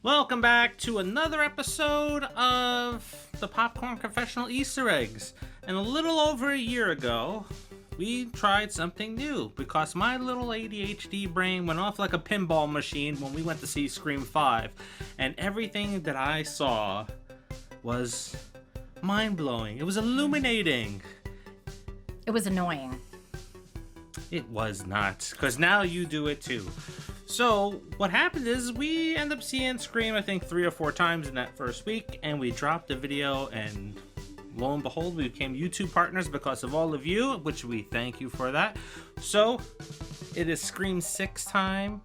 Welcome back to another episode of the Popcorn Confessional Easter eggs. And a little over a year ago, we tried something new because my little ADHD brain went off like a pinball machine when we went to see Scream 5. And everything that I saw was mind-blowing. It was illuminating. It was annoying. It was not, because now you do it too. So what happened is we end up seeing Scream I think 3 or 4 times in that first week, and we dropped the video, and lo and behold, we became YouTube partners because of all of you, which we thank you for that. So it is Scream 6 time,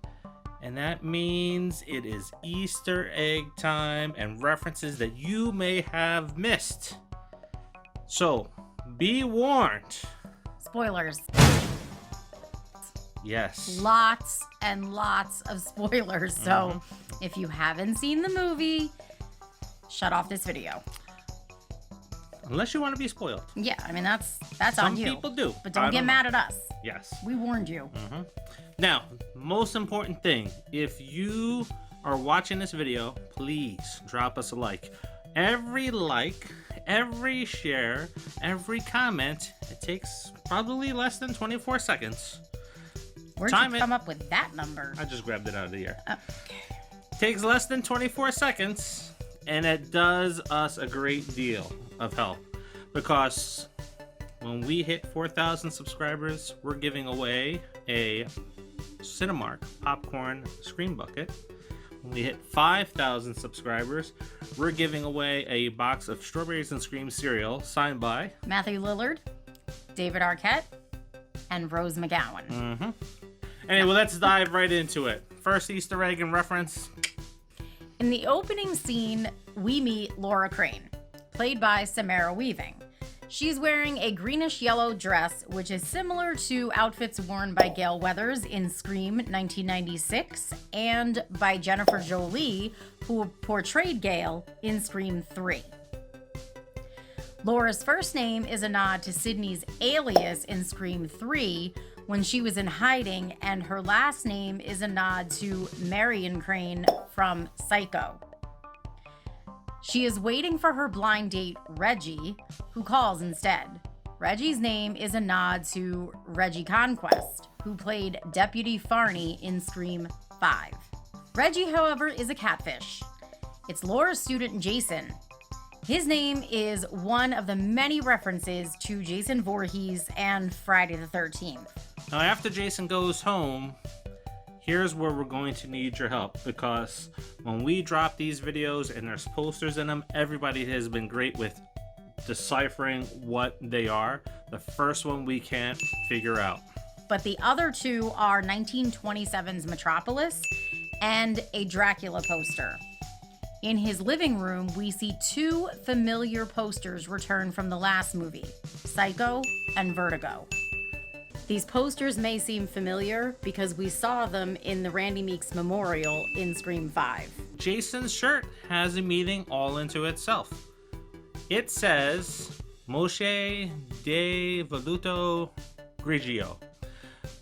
and that means it is Easter egg time and references that you may have missed. So be warned. Spoilers. Yes. Lots and lots of spoilers. So if you haven't seen the movie, shut off this video. Unless you want to be spoiled. Yeah, I mean, that's Some on you. Some people do. But don't get mad at us. Yes. We warned you. Now, most important thing, if you are watching this video, please drop us a like. Every like, every share, every comment, it takes probably less than 24 seconds. Where'd you come up with that number? I just grabbed it out of the air. Oh. Takes less than 24 seconds, and it does us a great deal of help. Because when we hit 4,000 subscribers, we're giving away a Cinemark popcorn Scream bucket. When we hit 5,000 subscribers, we're giving away a box of Strawberries and Scream cereal signed by Matthew Lillard, David Arquette, and Rose McGowan. Anyway, let's dive right into it. First Easter egg and reference. In the opening scene, we meet Laura Crane, played by Samara Weaving. She's wearing a greenish-yellow dress, which is similar to outfits worn by Gale Weathers in Scream 1996 and by Jennifer Jolie, who portrayed Gale in Scream 3. Laura's first name is a nod to Sydney's alias in Scream 3 when she was in hiding, and her last name is a nod to Marion Crane from Psycho. She is waiting for her blind date, Reggie, who calls instead. Reggie's name is a nod to Reggie Conquest, who played Deputy Farney in Scream 5. Reggie, however, is a catfish. It's Laura's student, Jason. His name is one of the many references to Jason Voorhees and Friday the 13th. Now, after Jason goes home, here's where we're going to need your help, because when we drop these videos and there's posters in them, everybody has been great with deciphering what they are. The first one we can't figure out. But the other two are 1927's Metropolis and a Dracula poster. In his living room, we see 2 familiar posters returned from the last movie, Psycho and Vertigo. These posters may seem familiar because we saw them in the Randy Meeks Memorial in Scream 5. Jason's shirt has a meaning all into itself. It says Moshe de Voluto Grigio,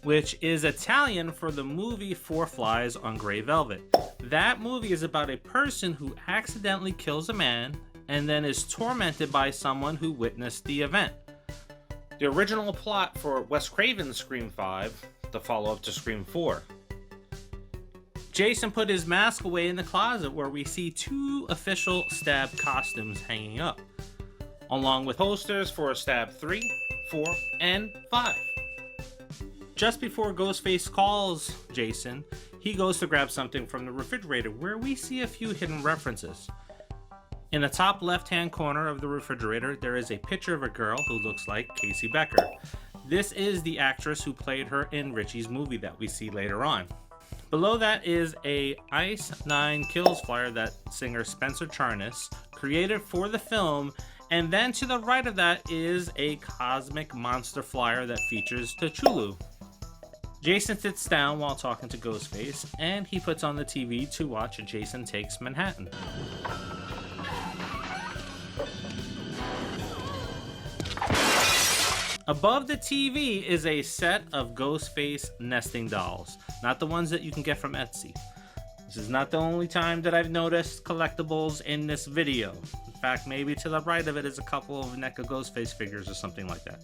which is Italian for the movie 4 Flies on Grey Velvet. That movie is about a person who accidentally kills a man and then is tormented by someone who witnessed the event. The original plot for Wes Craven's Scream 5, the follow-up to Scream 4. Jason put his mask away in the closet where we see 2 official Stab costumes hanging up, along with posters for Stab 3, 4, and 5. Just before Ghostface calls Jason, he goes to grab something from the refrigerator where we see a few hidden references. In the top left-hand corner of the refrigerator, there is a picture of a girl who looks like Casey Becker. This is the actress who played her in Richie's movie that we see later on. Below that is a Ice 9 Kills flyer that singer Spencer Charnas created for the film, and then to the right of that is a Cosmic Monster flyer that features T'Chulu. Jason sits down while talking to Ghostface, and he puts on the TV to watch Jason Takes Manhattan. Above the TV is a set of Ghostface nesting dolls. Not the ones that you can get from Etsy. This This is not the only time that I've noticed collectibles in this video. In fact, maybe to the right of it is a couple of NECA Ghostface figures or something like that.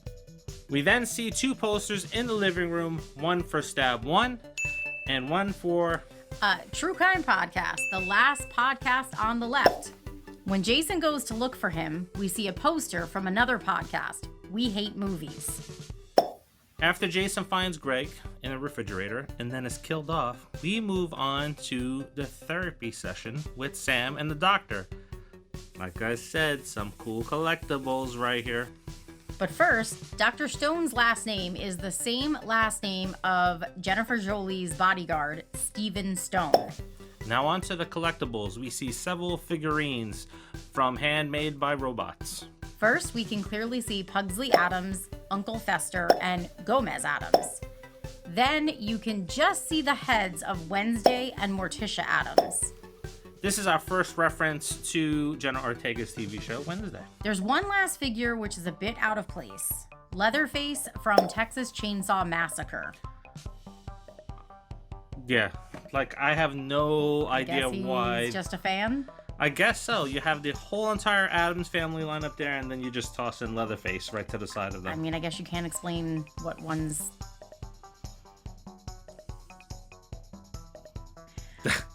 We then see two posters in the living room, one for Stab 1 and one for True Crime Podcast, the last podcast on the left. When Jason goes to look for him, we see a poster from another podcast, We Hate Movies. After Jason finds Greg in a refrigerator and then is killed off, we move on to the therapy session with Sam and the doctor. Like I said, some cool collectibles right here. But first, Dr. Stone's last name is the same last name of Jennifer Jolie's bodyguard, Stephen Stone. Now on to the collectibles. We see several figurines from Handmade by Robots. First, we can clearly see Pugsley Adams, Uncle Fester, and Gomez Adams. Then you can just see the heads of Wednesday and Morticia Adams. This is our first reference to Jenna Ortega's TV show, Wednesday. There's one last figure which is a bit out of place. Leatherface from Texas Chainsaw Massacre. Yeah, like I have no idea why. He's just a fan? I guess so. You have the whole entire Addams family line up there, and then you just toss in Leatherface right to the side of them. I mean, I guess you can't explain what one's...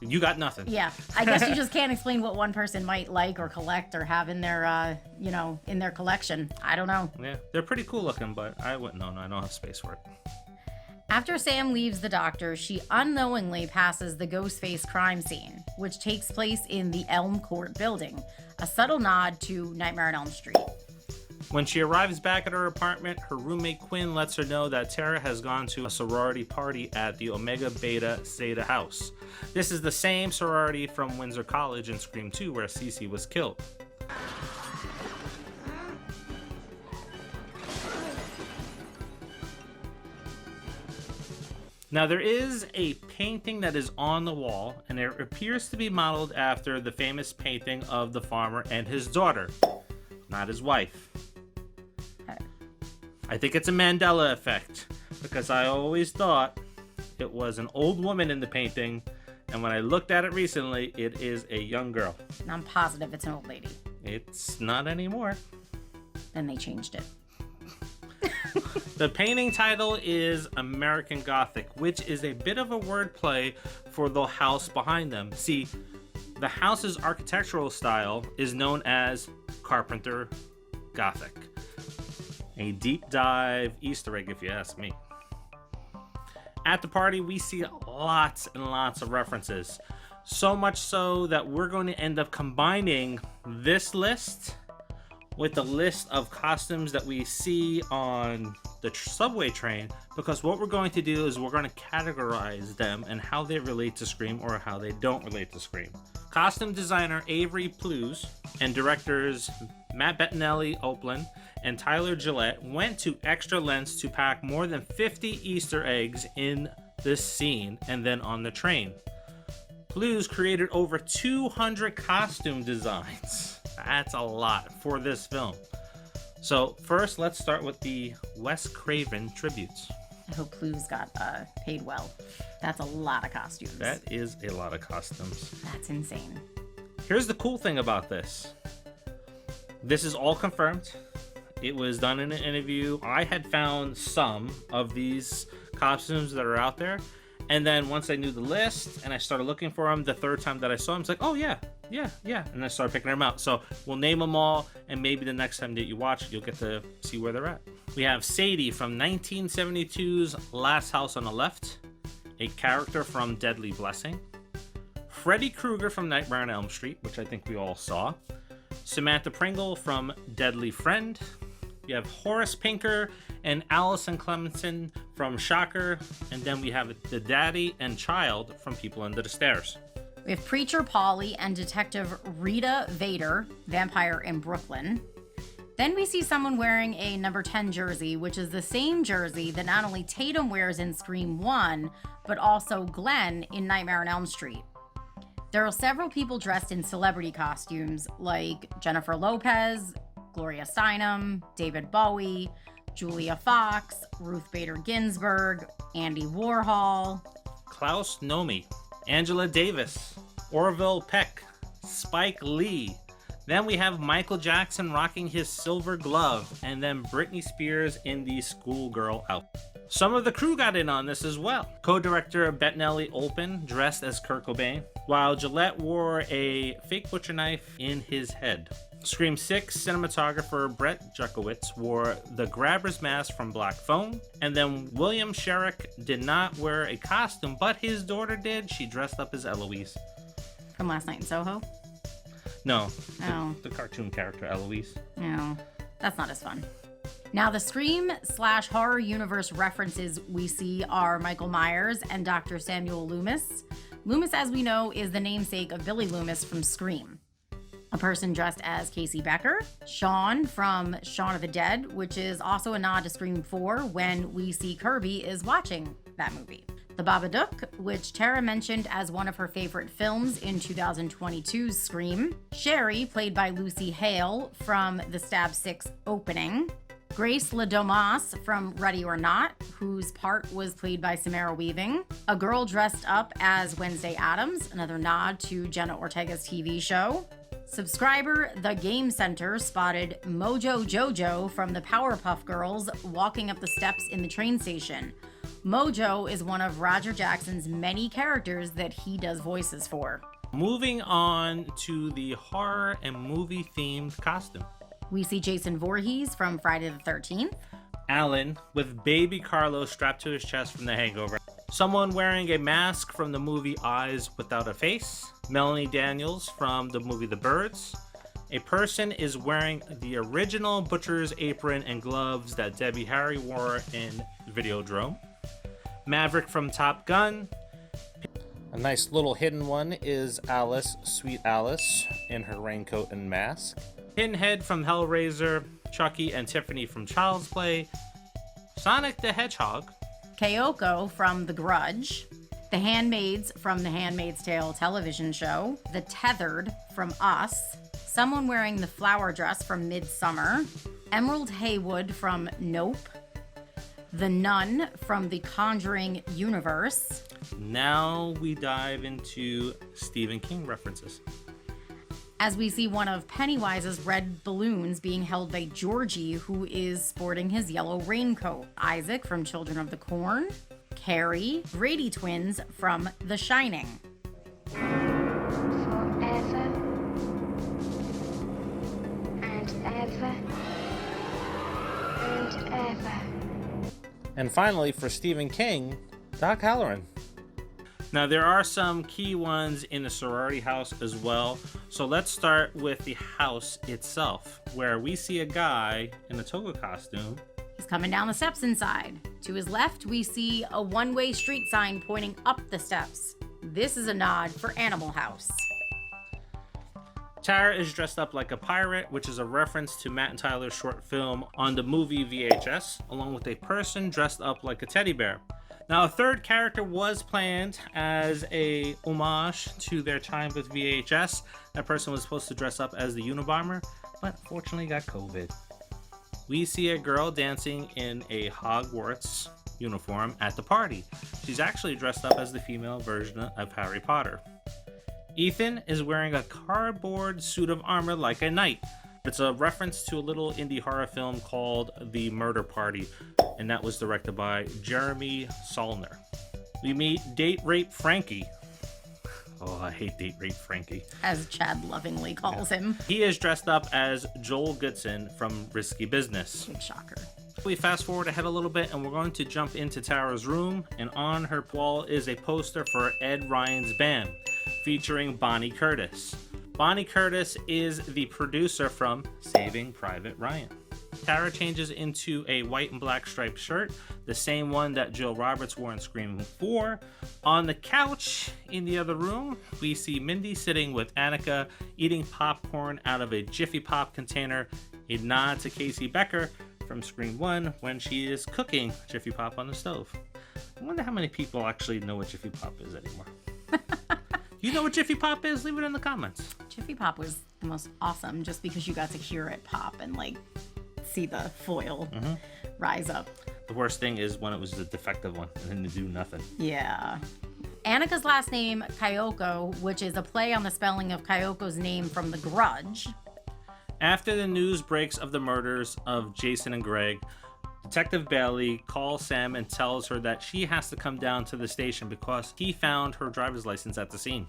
You got nothing. Yeah, I guess you just can't explain what one person might like or collect or have in their, in their collection. I don't know. Yeah, they're pretty cool looking, but I wouldn't know. No, I don't have space for it. After Sam leaves the doctor, she unknowingly passes the Ghostface crime scene, which takes place in the Elm Court building, a subtle nod to Nightmare on Elm Street. When she arrives back at her apartment, her roommate Quinn lets her know that Tara has gone to a sorority party at the Omega Beta Zeta house. This is the same sorority from Windsor College in Scream 2 where Cece was killed. Now there is a painting that is on the wall, and it appears to be modeled after the famous painting of the farmer and his daughter, not his wife. I think it's a Mandela effect, because I always thought it was an old woman in the painting, and when I looked at it recently, it is a young girl. And I'm positive it's an old lady. It's not anymore. Then they changed it. The painting title is American Gothic, which is a bit of a wordplay for the house behind them. See, the house's architectural style is known as Carpenter Gothic. A deep dive Easter egg, if you ask me. At the party, we see lots and lots of references. So much so that we're going to end up combining this list with the list of costumes that we see on the subway train, because what we're going to do is we're going to categorize them and how they relate to Scream or how they don't relate to Scream. Costume designer Avery Plews and directors Matt Bettinelli Oplin and Tyler Gillette went to extra lengths to pack more than 50 Easter eggs in this scene and then on the train. Plews created over 200 costume designs. That's a lot for this film. So first, let's start with the Wes Craven tributes. I hope Plews got paid well. That's a lot of costumes. That is a lot of costumes. That's insane. Here's the cool thing about this. This is all confirmed. It was done in an interview. I had found some of these costumes that are out there. And then once I knew the list and I started looking for them, the third time that I saw them, it's like, oh yeah. And I started picking them out. So we'll name them all, and maybe the next time that you watch it, you'll get to see where they're at. We have Sadie from 1972's Last House on the Left, a character from Deadly Blessing. Freddy Krueger from Nightmare on Elm Street, which I think we all saw. Samantha Pringle from Deadly Friend. You have Horace Pinker and Allison Clemenson from Shocker. And then we have the daddy and child from People Under the Stairs. We have Preacher Polly and Detective Rita Vader, vampire in Brooklyn. Then we see someone wearing a number 10 jersey, which is the same jersey that not only Tatum wears in Scream 1, but also Glenn in Nightmare on Elm Street. There are several people dressed in celebrity costumes like Jennifer Lopez, Gloria Steinem, David Bowie, Julia Fox, Ruth Bader Ginsburg, Andy Warhol, Klaus Nomi, Angela Davis, Orville Peck, Spike Lee. Then we have Michael Jackson rocking his silver glove, and then Britney Spears in the schoolgirl outfit. Some of the crew got in on this as well. Co-director Bettinelli Olpin dressed as Kurt Cobain, while Gillette wore a fake butcher knife in his head. Scream 6 cinematographer Brett Jukowitz wore the grabber's mask from Black Phone, and then William Sherrick did not wear a costume, but his daughter did. She dressed up as Eloise. From Last Night in Soho? No, Oh. the cartoon character Eloise. No, that's not as fun. Now, the Scream/horror universe references we see are Michael Myers and Dr. Samuel Loomis. Loomis, as we know, is the namesake of Billy Loomis from Scream. A person dressed as Casey Becker. Shaun from Shaun of the Dead, which is also a nod to Scream 4 when we see Kirby is watching that movie. The Babadook, which Tara mentioned as one of her favorite films in 2022's Scream. Sherry, played by Lucy Hale from the Stab 6 opening. Grace Ladomas from Ready or Not, whose part was played by Samara Weaving. A girl dressed up as Wednesday Addams, another nod to Jenna Ortega's TV show. Subscriber The Game Center spotted Mojo Jojo from the Powerpuff Girls walking up the steps in the train station. Mojo is one of Roger Jackson's many characters that he does voices for. Moving on to the horror and movie themed costume. We see Jason Voorhees from Friday the 13th. Alan with baby Carlos strapped to his chest from The Hangover. Someone wearing a mask from the movie Eyes Without a Face. Melanie Daniels from the movie The Birds. A person is wearing the original butcher's apron and gloves that Debbie Harry wore in Videodrome. Maverick from Top Gun. A nice little hidden one is Alice, Sweet Alice, in her raincoat and mask. Pinhead from Hellraiser, Chucky and Tiffany from Child's Play. Sonic the Hedgehog. Kyoko from The Grudge. The Handmaids from The Handmaid's Tale television show. The Tethered from Us. Someone wearing the flower dress from Midsummer. Emerald Haywood from Nope. The Nun from the Conjuring universe. Now we dive into Stephen King references. As we see one of Pennywise's red balloons being held by Georgie, who is sporting his yellow raincoat. Isaac from Children of the Corn. Carrie, Brady twins from The Shining. Forever and ever and ever. And finally, for Stephen King, Doc Halloran. Now, there are some key ones in the sorority house as well. So let's start with the house itself, where we see a guy in a toga costume. He's coming down the steps inside. To his left, we see a one-way street sign pointing up the steps. This is a nod for Animal House. Tara is dressed up like a pirate, which is a reference to Matt and Tyler's short film on the movie VHS, along with a person dressed up like a teddy bear. Now, a third character was planned as a homage to their time with VHS. That person was supposed to dress up as the Unabomber, but fortunately got COVID. We see a girl dancing in a Hogwarts uniform at the party. She's actually dressed up as the female version of Harry Potter. Ethan is wearing a cardboard suit of armor like a knight. It's a reference to a little indie horror film called The Murder Party, and that was directed by Jeremy Saulner. We meet Date Rape Frankie. Oh, I hate Date Rape Frankie. As Chad lovingly calls him. He is dressed up as Joel Goodson from Risky Business. Big shocker. We fast forward ahead a little bit and we're going to jump into Tara's room, and on her wall is a poster for Ed Ryan's band featuring Bonnie Curtis. Bonnie Curtis is the producer from Saving Private Ryan. Tara changes into a white and black striped shirt, the same one that Jill Roberts wore in Scream 4. On the couch in the other room, we see Mindy sitting with Annika eating popcorn out of a Jiffy Pop container, a nod to Casey Becker from Scream 1 when she is cooking Jiffy Pop on the stove. I wonder how many people actually know what Jiffy Pop is anymore. You know what Jiffy Pop is? Leave it in the comments. Jiffy Pop was the most awesome just because you got to hear it pop and like see the foil rise up. The worst thing is when it was the defective one and then to do nothing. Yeah. Annika's last name, Kyoko, which is a play on the spelling of Kyoko's name from The Grudge. After the news breaks of the murders of Jason and Greg, Detective Bailey calls Sam and tells her that she has to come down to the station because he found her driver's license at the scene.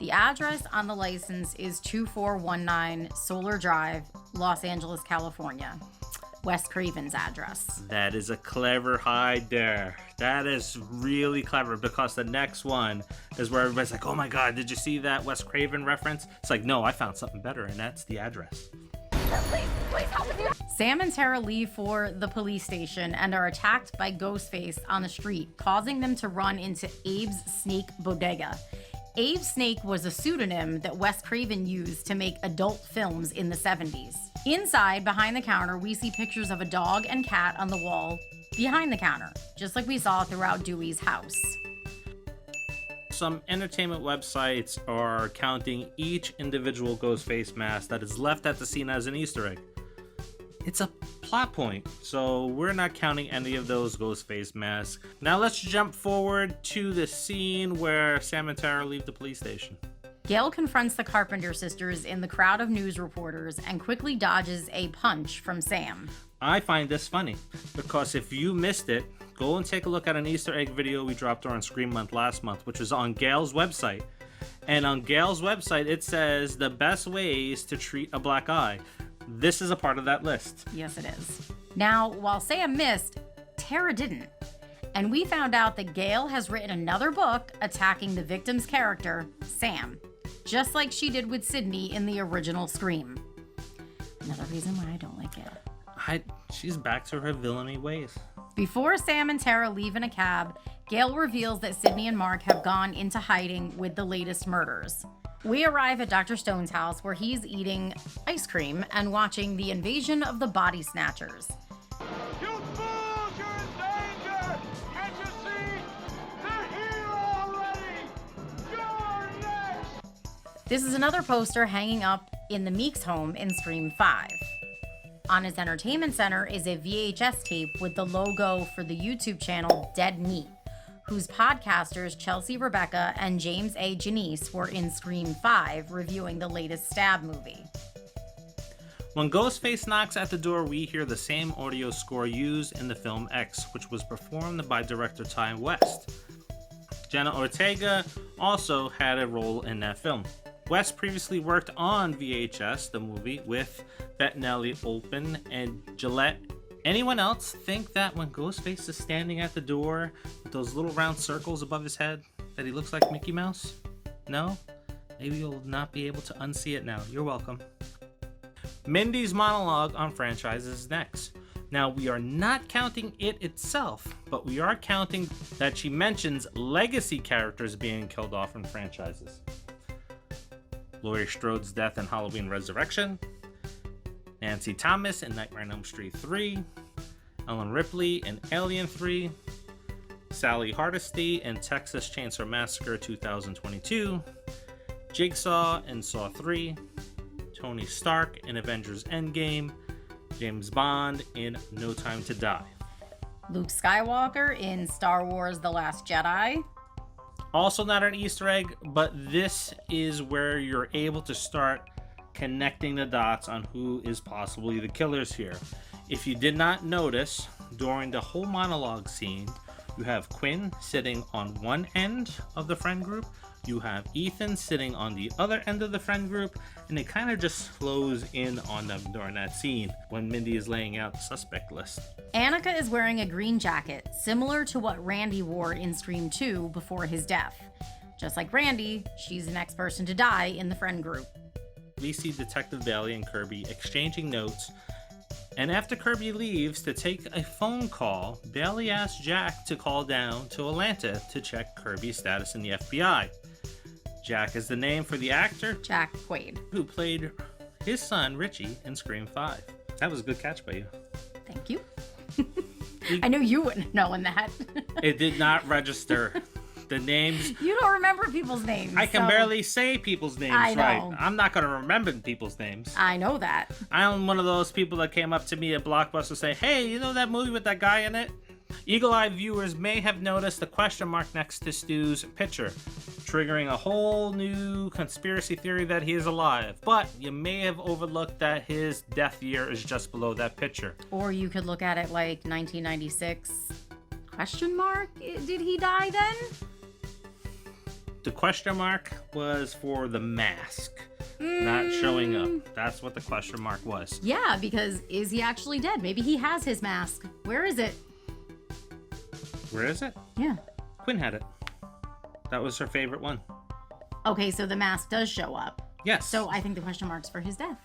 The address on the license is 2419 Solar Drive, Los Angeles, California. Wes Craven's address. That is a clever hide there. That is really clever because the next one is where everybody's like, oh my God, did you see that Wes Craven reference? It's like, no, I found something better, and that's the address. Please help me. Sam and Tara leave for the police station and are attacked by Ghostface on the street, causing them to run into Abe's Snake Bodega. Abe Snake was a pseudonym that Wes Craven used to make adult films in the 70s. Inside, behind the counter, we see pictures of a dog and cat on the wall behind the counter, just like we saw throughout Dewey's house. Some entertainment websites are counting each individual Ghostface mask that is left at the scene as an Easter egg. It's a plot point, so we're not counting any of those Ghostface masks. Now let's jump forward to the scene where Sam and Tara leave the police station. Gail confronts the Carpenter sisters in the crowd of news reporters and quickly dodges a punch from Sam. I find this funny because if you missed it, go and take a look at an Easter egg video we dropped during Scream Month last month, which was on Gail's website. And on Gail's website, it says the best ways to treat a black eye. This is a part of that list. Yes, it is. Now, while Sam missed, Tara didn't. And we found out that Gail has written another book attacking the victim's character, Sam, just like she did with Sidney in the original Scream. Another reason why I don't like it. She's back to her villainy ways. Before Sam and Tara leave in a cab, Gail reveals that Sidney and Mark have gone into hiding with the latest murders. We arrive at Dr. Stone's house where he's eating ice cream and watching the invasion of the body snatchers. You fools, you're in danger! Can't you see? They're here already! You're next! This is another poster hanging up in the Meeks home in Scream 5. On his entertainment center is a VHS tape with the logo for the YouTube channel Dead Meat, whose podcasters Chelsea Rebecca and James A. Janice were in Scream 5 reviewing the latest Stab movie. When Ghostface knocks at the door, we hear the same audio score used in the film X, which was performed by director Ty West. Jenna Ortega also had a role in that film. West previously worked on VHS, the movie, with Bettinelli Open and Gillette. Anyone else think that when Ghostface is standing at the door with those little round circles above his head, that he looks like Mickey Mouse? No? Maybe you'll not be able to unsee it now. You're welcome. Mindy's monologue on franchises is next. Now, we are not counting it itself, but we are counting that she mentions legacy characters being killed off in franchises. Laurie Strode's death in Halloween Resurrection, Nancy Thomas in Nightmare on Elm Street 3, Ellen Ripley in Alien 3, Sally Hardesty in Texas Chainsaw Massacre 2022, Jigsaw in Saw 3, Tony Stark in Avengers Endgame, James Bond in No Time to Die. Luke Skywalker in Star Wars The Last Jedi. Also not an Easter egg, but this is where you're able to start connecting the dots on who is possibly the killers here. If you did not notice, during the whole monologue scene, you have Quinn sitting on one end of the friend group, you have Ethan sitting on the other end of the friend group, and it kind of just flows in on them during that scene when Mindy is laying out the suspect list. Annika is wearing a green jacket, similar to what Randy wore in Scream 2 before his death. Just like Randy, she's the next person to die in the friend group. We see Detective Bailey and Kirby exchanging notes, and after Kirby leaves to take a phone call, Bailey asks Jack to call down to Atlanta to check Kirby's status in the FBI. Jack is the name for the actor Jack Quaid, who played his son Richie in Scream 5. That was a good catch by you. Thank you. I knew you wouldn't have known that. It did not register. The names. You don't remember people's names. I can barely say people's names I know. right. I'm not going to remember people's names. I know that. I'm one of those people that came up to me at Blockbuster saying, hey, you know that movie with that guy in it? Eagle-eyed viewers may have noticed the question mark next to Stu's picture, triggering a whole new conspiracy theory that he is alive. But you may have overlooked that his death year is just below that picture. Or you could look at it like 1996. Question mark? Did he die then? The question mark was for the mask not showing up. That's what the question mark was. Yeah, because is he actually dead? Maybe he has his mask. Where is it? Where is it? Yeah. Quinn had it. That was her favorite one. Okay, so the mask does show up. Yes. So I think the question mark's for his death.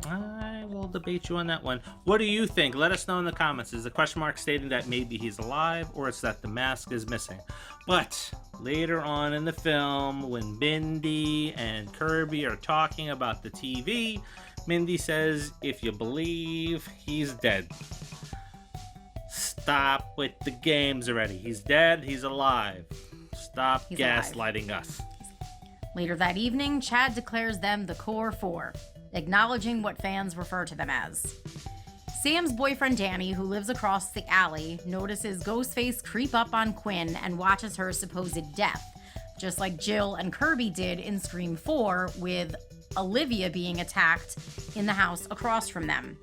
I will debate you on that one. What do you think? Let us know in the comments. Is the question mark stating that maybe he's alive, or it's that the mask is missing? But later on in the film, when Mindy and Kirby are talking about the TV, Mindy says, if you believe, he's dead. Stop with the games already. He's dead, he's alive. Stop He's gaslighting us. Later that evening, Chad declares them the Core Four, acknowledging what fans refer to them as. Sam's boyfriend Danny, who lives across the alley, notices Ghostface creep up on Quinn and watches her supposed death, just like Jill and Kirby did in Scream 4 with Olivia being attacked in the house across from them.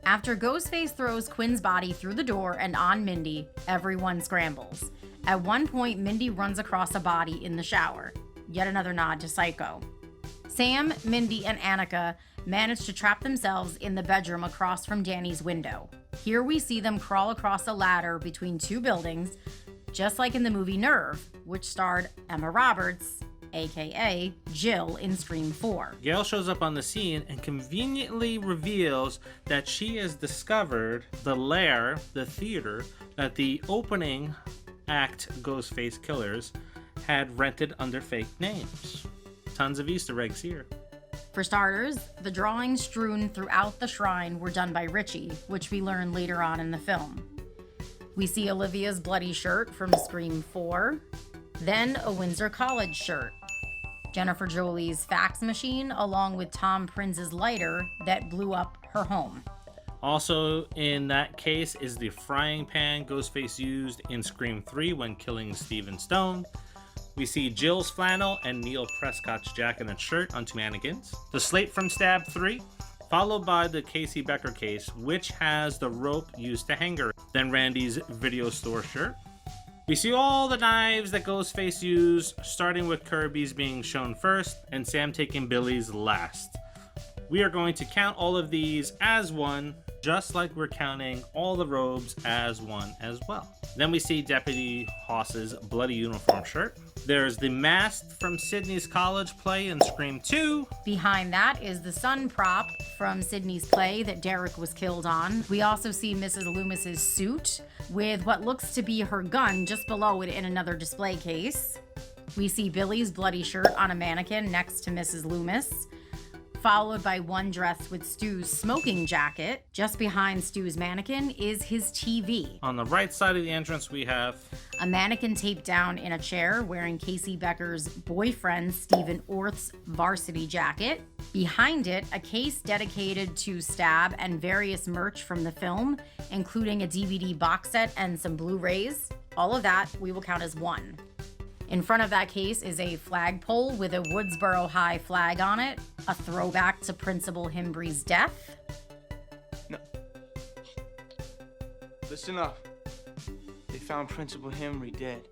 After Ghostface throws Quinn's body through the door and on Mindy, everyone scrambles. At one point, Mindy runs across a body in the shower. Yet another nod to Psycho. Sam, Mindy, and Annika manage to trap themselves in the bedroom across from Danny's window. Here we see them crawl across a ladder between two buildings, just like in the movie Nerve, which starred Emma Roberts, aka Jill in Scream 4. Gail shows up on the scene and conveniently reveals that she has discovered the lair, the theater, that the opening act Ghostface Killers had rented under fake names. Tons of Easter eggs here. For starters, the drawings strewn throughout the shrine were done by Richie, which we learn later on in the film. We see Olivia's bloody shirt from Scream 4, then a Windsor College shirt, Jennifer Jolie's fax machine, along with Tom Prince's lighter that blew up her home. Also in that case is the frying pan Ghostface used in Scream 3 when killing Stephen Stone. We see Jill's flannel and Neil Prescott's jacket and shirt on two mannequins. The slate from Stab 3, followed by the Casey Becker case, which has the rope used to hang her. Then Randy's video store shirt. We see all the knives that Ghostface used, starting with Kirby's being shown first and Sam taking Billy's last. We are going to count all of these as one, just like we're counting all the robes as one as well. Then we see Deputy Hoss's bloody uniform shirt. There's the mask from Sydney's college play in Scream 2. Behind that is the sun prop from Sydney's play that Derek was killed on. We also see Mrs. Loomis's suit with what looks to be her gun just below it in another display case. We see Billy's bloody shirt on a mannequin next to Mrs. Loomis, followed by one dressed with Stu's smoking jacket. Just behind Stu's mannequin is his TV. On the right side of the entrance, we have A mannequin taped down in a chair wearing Casey Becker's boyfriend Stephen Orth's varsity jacket. Behind it, a case dedicated to Stab and various merch from the film, including a DVD box set and some Blu-rays. All of that we will count as one. In front of that case is a flagpole with a Woodsboro High flag on it, a throwback to Principal Himbry's death. No. Listen up. They found Principal Himbry dead.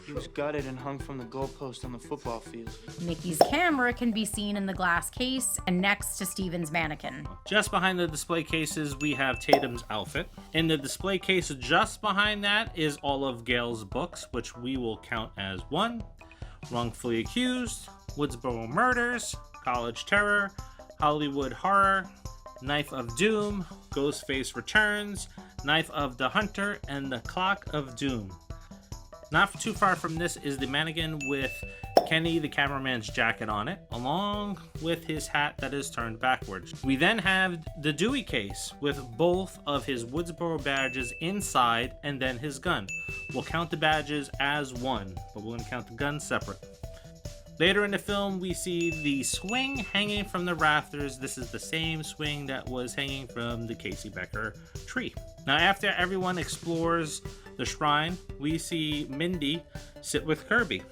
He was gutted and hung from the goalpost on the football field. Mickey's camera can be seen in the glass case and next to Steven's mannequin. just behind the display cases, we have Tatum's outfit. In the display case just behind that is all of Gail's books, which we will count as one. Wrongfully Accused, Woodsboro Murders, College Terror, Hollywood Horror, Knife of Doom, Ghostface Returns, Knife of the Hunter, and The Clock of Doom. Not too far from this is the mannequin with Kenny the cameraman's jacket on it, along with his hat that is turned backwards. We then have the Dewey case with both of his Woodsboro badges inside and then his gun. We'll count the badges as one, but we're going to count the gun separate. Later in the film, we see the swing hanging from the rafters. This is the same swing that was hanging from the Casey Becker tree. Now, after everyone explores the shrine, we see Mindy sit with Kirby.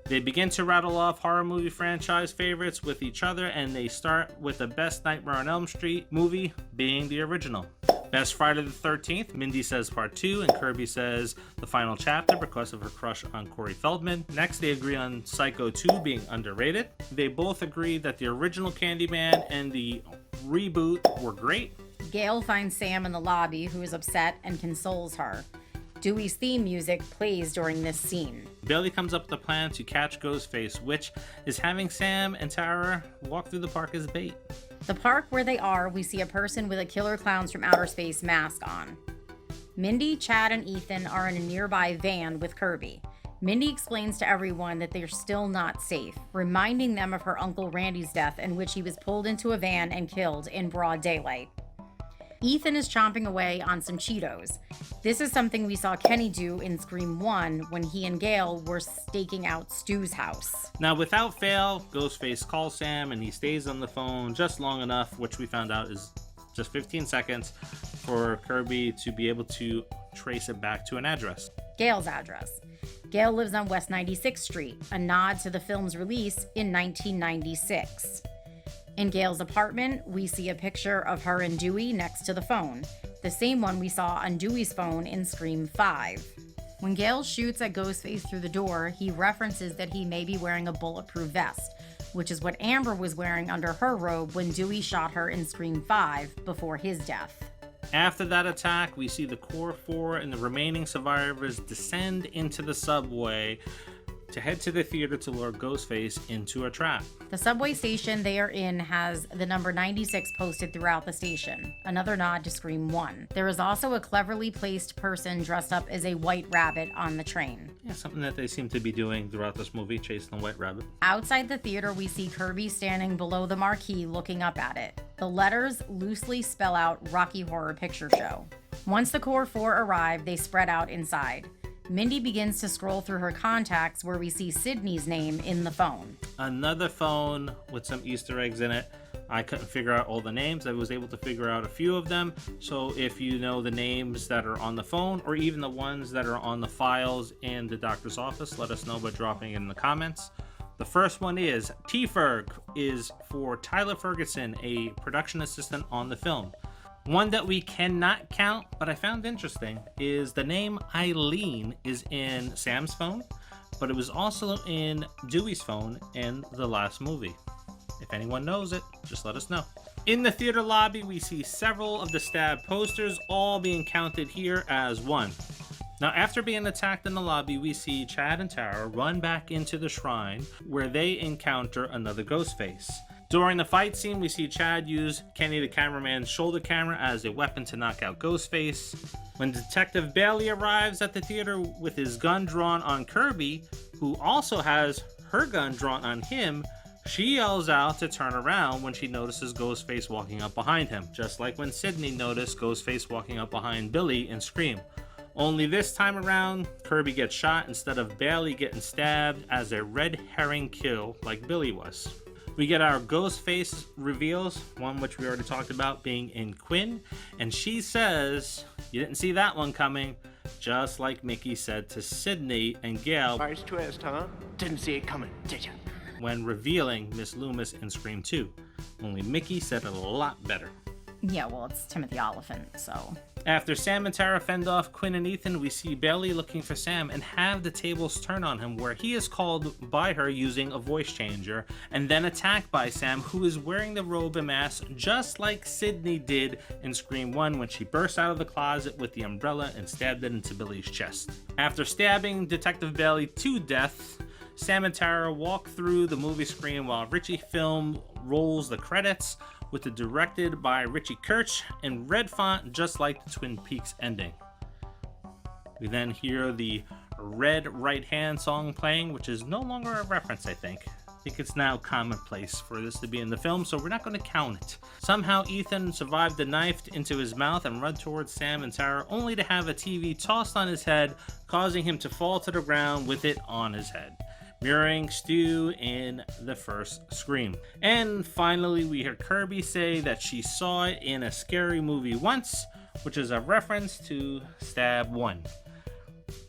They begin to rattle off horror movie franchise favorites with each other, and they start with the best Nightmare on Elm Street movie being the original. Best Friday the 13th, Mindy says Part 2, and Kirby says the final chapter because of her crush on Corey Feldman. Next, they agree on Psycho 2 being underrated. They both agree that the original Candyman and the reboot were great. Gail finds Sam in the lobby, who is upset, and consoles her. Dewey's theme music plays during this scene. Bailey comes up with a plan to catch Ghostface, which is having Sam and Tara walk through the park as bait. The park where they are, we see a person with a Killer Clowns from Outer Space mask on. Mindy, Chad, and Ethan are in a nearby van with Kirby. Mindy explains to everyone that they're still not safe, reminding them of her Uncle Randy's death, in which he was pulled into a van and killed in broad daylight. Ethan is chomping away on some Cheetos. This is something we saw Kenny do in Scream 1 when he and Gail were staking out Stu's house. Now, without fail, Ghostface calls Sam and he stays on the phone just long enough, which we found out is just 15 seconds, for Kirby to be able to trace it back to an address. Gail's address. Gail lives on West 96th Street, a nod to the film's release in 1996. In Gail's apartment, we see a picture of her and Dewey next to the phone, the same one we saw on Dewey's phone in Scream 5. When Gail shoots at Ghostface through the door, he references that he may be wearing a bulletproof vest, which is what Amber was wearing under her robe when Dewey shot her in Scream 5 before his death. After that attack, we see the Core 4 and the remaining survivors descend into the subway to head to the theater to lure Ghostface into a trap. The subway station they are in has the number 96 posted throughout the station, another nod to Scream 1. There is also a cleverly placed person dressed up as a white rabbit on the train. Yeah, something that they seem to be doing throughout this movie, chasing the white rabbit. Outside the theater, we see Kirby standing below the marquee looking up at it. The letters loosely spell out Rocky Horror Picture Show. Once the Core 4 arrive, they spread out inside. Mindy begins to scroll through her contacts where we see Sydney's name in the phone. Another phone with some Easter eggs in it. I couldn't figure out all the names. I was able to figure out a few of them. So if you know the names that are on the phone or even the ones that are on the files in the doctor's office, let us know by dropping it in the comments. The first one is T-Ferg, is for Tyler Ferguson, a production assistant on the film. One that we cannot count, but I found interesting, is the name Eileen is in Sam's phone, but it was also in Dewey's phone in the last movie. If anyone knows it, just let us know. In the theater lobby, we see several of the stab posters, all being counted here as one. Now, after being attacked in the lobby, we see Chad and Tara run back into the shrine, where they encounter another Ghostface. During the fight scene, we see Chad use Kenny the cameraman's shoulder camera as a weapon to knock out Ghostface. When Detective Bailey arrives at the theater with his gun drawn on Kirby, who also has her gun drawn on him, she yells out to turn around when she notices Ghostface walking up behind him, just like when Sydney noticed Ghostface walking up behind Billy in Scream. Only this time around, Kirby gets shot instead of Bailey getting stabbed as a red herring kill like Billy was. We get our Ghostface reveals, one which we already talked about being in Quinn, and she says, "You didn't see that one coming," just like Mickey said to Sydney and Gail Nice twist, huh? Didn't see it coming, did ya? when revealing Miss Loomis in Scream 2. Only Mickey said it a lot better. Yeah, well, it's Timothy Oliphant, so. After Sam and Tara fend off Quinn and Ethan, we see Bailey looking for Sam and have the tables turn on him, where he is called by her using a voice changer and then attacked by Sam, who is wearing the robe and mask just like Sydney did in Scream 1 when she burst out of the closet with the umbrella and stabbed it into Billy's chest. After stabbing Detective Bailey to death, Sam and Tara walk through the movie screen while Richie Film rolls the credits, with it directed by Richie Kirch in red font, just like the Twin Peaks ending. We then hear the Red Right Hand song playing, which is no longer a reference, I think. I think it's now commonplace for this to be in the film, so we're not going to count it. Somehow Ethan survived the knife into his mouth and run towards Sam and Tara, only to have a TV tossed on his head, causing him to fall to the ground with it on his head, mirroring Stu in the first Scream. And finally, we hear Kirby say that she saw it in a scary movie once, which is a reference to Stab 1.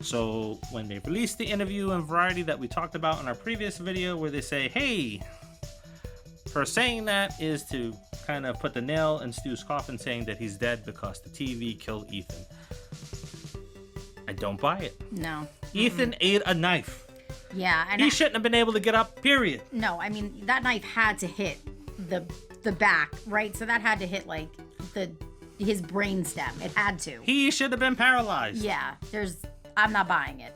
So when they released the interview in Variety that we talked about in our previous video, where they say, hey, her saying that is to kind of put the nail in Stu's coffin, saying that he's dead because the TV killed Ethan. I don't buy it. No. Ethan ate a knife. Yeah, and He shouldn't have been able to get up, period. no, I mean that knife had to hit the back, right? So that had to hit like his brain stem. It had to. He should have been paralyzed. Yeah, I'm not buying it.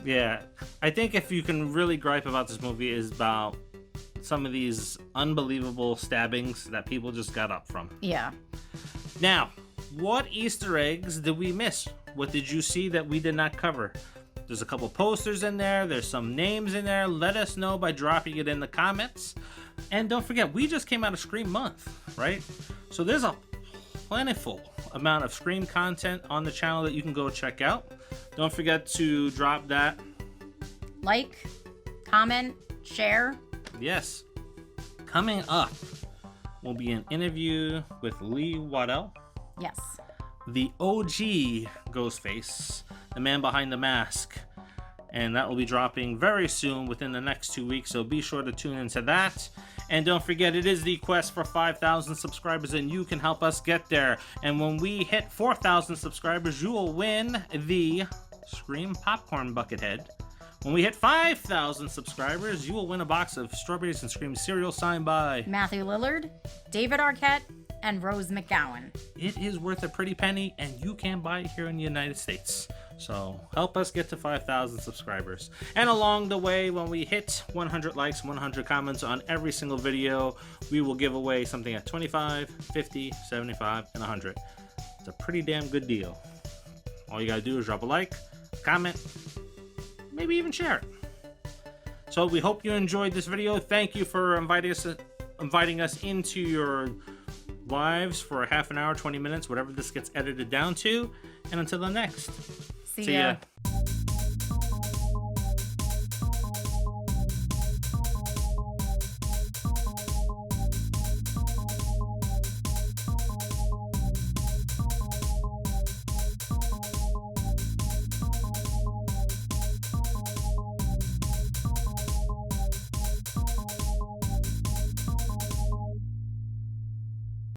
Yeah, I think if you can really gripe about this movie is about some of these unbelievable stabbings that people just got up from. Yeah. Now, what Easter eggs did we miss? What did you see that we did not cover? There's a couple posters in there. There's some names in there. Let us know by dropping it in the comments. And don't forget, we just came out of Scream Month, right? So there's a plentiful amount of Scream content on the channel that you can go check out. Don't forget to drop that. Like, comment, share. Yes. Coming up will be an interview with Lee Waddell, Yes. the OG Ghostface, the man behind the mask. And that will be dropping very soon within the next 2 weeks, so be sure to tune into that. And don't forget, it is the quest for 5,000 subscribers, and you can help us get there. And when we hit 4,000 subscribers, you will win the Scream Popcorn Bucket Head. When we hit 5,000 subscribers, you will win a box of Strawberries and Scream cereal signed by Matthew Lillard, David Arquette, and Rose McGowan. It is worth a pretty penny, and you can buy it here in the United States. So help us get to 5,000 subscribers. And along the way, when we hit 100 likes, 100 comments on every single video, we will give away something at 25, 50, 75, and 100. It's a pretty damn good deal. All you gotta do is drop a like, comment, maybe even share it. So we hope you enjoyed this video. Thank you for inviting us into your lives for a half an hour, 20 minutes, whatever this gets edited down to. And until the next. See ya.